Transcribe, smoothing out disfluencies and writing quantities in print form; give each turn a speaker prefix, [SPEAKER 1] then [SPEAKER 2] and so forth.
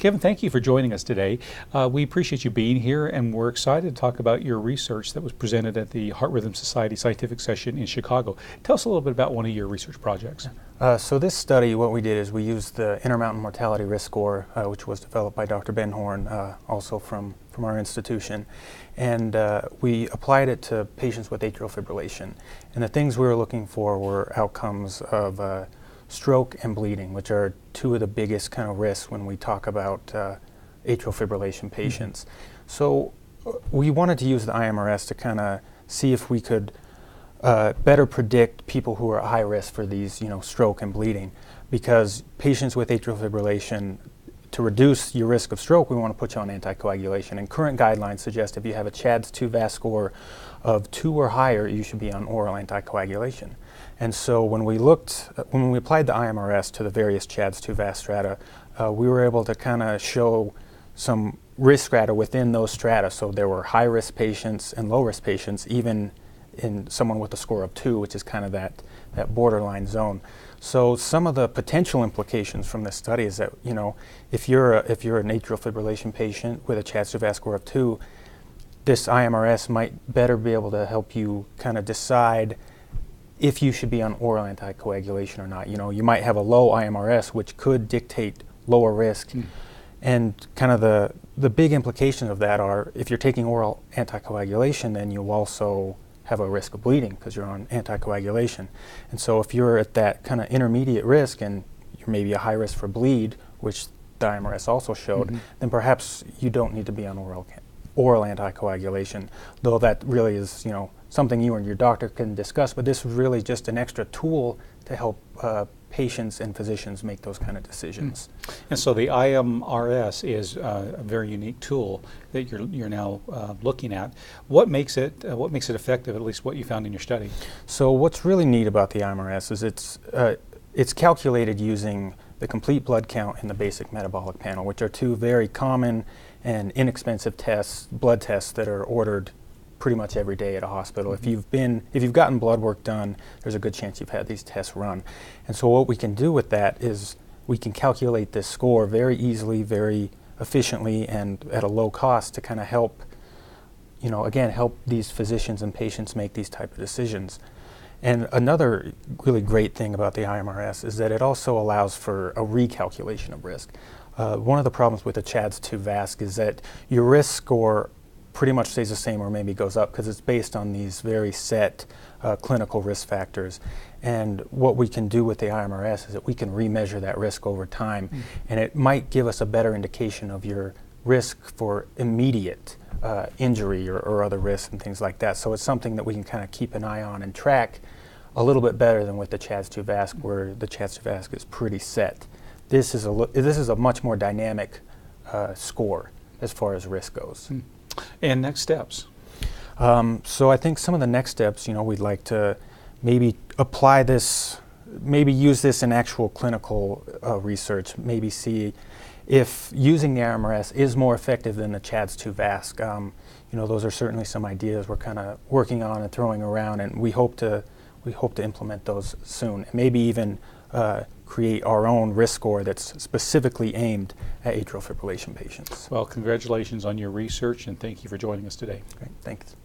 [SPEAKER 1] Kevin, thank you for joining us today. We appreciate you being here, and we're excited to talk about your research that was presented at the Heart Rhythm Society Scientific Session in Chicago. Tell us a little bit about one of your research projects.
[SPEAKER 2] So this study, what we did is we used the Intermountain Mortality Risk Score, which was developed by Dr. Ben Horn, also from our institution, and we applied it to patients with atrial fibrillation. And the things we were looking for were outcomes of stroke and bleeding, which are two of the biggest kind of risks when we talk about atrial fibrillation patients. So we wanted to use the IMRS to kind of see if we could better predict people who are at high risk for these, stroke and bleeding, because patients with atrial fibrillation, to reduce your risk of stroke, we want to put you on anticoagulation. And current guidelines suggest if you have a CHA2DS2 VAS score of 2 or higher, you should be on oral anticoagulation. And so when we applied the IMRS to the various CHA2DS2 VAS strata, we were able to kind of show some risk strata within those strata. So there were high-risk patients and low-risk patients, even in someone with a score of 2, which is kind of that borderline zone. So some of the potential implications from this study is that, if you're an atrial fibrillation patient with a CHA2DS2 VAS score of 2, this IMRS might better be able to help you kind of decide if you should be on oral anticoagulation or not. You might have a low IMRS, which could dictate lower risk. And kind of the big implications of that are, if you're taking oral anticoagulation, then you'll also have a risk of bleeding because you're on anticoagulation. And so if you're at that kind of intermediate risk and you're maybe a high risk for bleed, which the IMRS also showed, then perhaps you don't need to be on oral anticoagulation, though that really is, something you and your doctor can discuss, but this is really just an extra tool to help patients and physicians make those kind of decisions.
[SPEAKER 1] And so the IMRS is a very unique tool that you're now looking at. What makes it effective, at least what you found in your study?
[SPEAKER 2] So what's really neat about the IMRS is it's calculated using the complete blood count and the basic metabolic panel, which are two very common and inexpensive blood tests that are ordered pretty much every day at a hospital. If you've gotten blood work done, there's a good chance you've had these tests run. And so what we can do with that is we can calculate this score very easily, very efficiently, and at a low cost to kind of help, help these physicians and patients make these type of decisions. And another really great thing about the IMRS is that it also allows for a recalculation of risk. One of the problems with the CHA2DS2 VAS is that your risk score pretty much stays the same or maybe goes up because it's based on these very set clinical risk factors. And what we can do with the IMRS is that we can remeasure that risk over time, and it might give us a better indication of your risk for immediate injury or other risks and things like that. So it's something that we can kind of keep an eye on and track a little bit better than with the CHA2DS2 VAS, where the CHA2DS2 VAS is pretty set. This is a much more dynamic score as far as risk goes.
[SPEAKER 1] And next steps?
[SPEAKER 2] So I think some of the next steps, we'd like to maybe apply this, maybe use this in actual clinical research, maybe see if using the IMRS is more effective than the CHA2DS2 VAS. Those are certainly some ideas we're kind of working on and throwing around, and we hope to implement those soon. Maybe even create our own risk score that's specifically aimed at atrial fibrillation patients.
[SPEAKER 1] Well, congratulations on your research, and thank you for joining us today.
[SPEAKER 2] Great, thanks.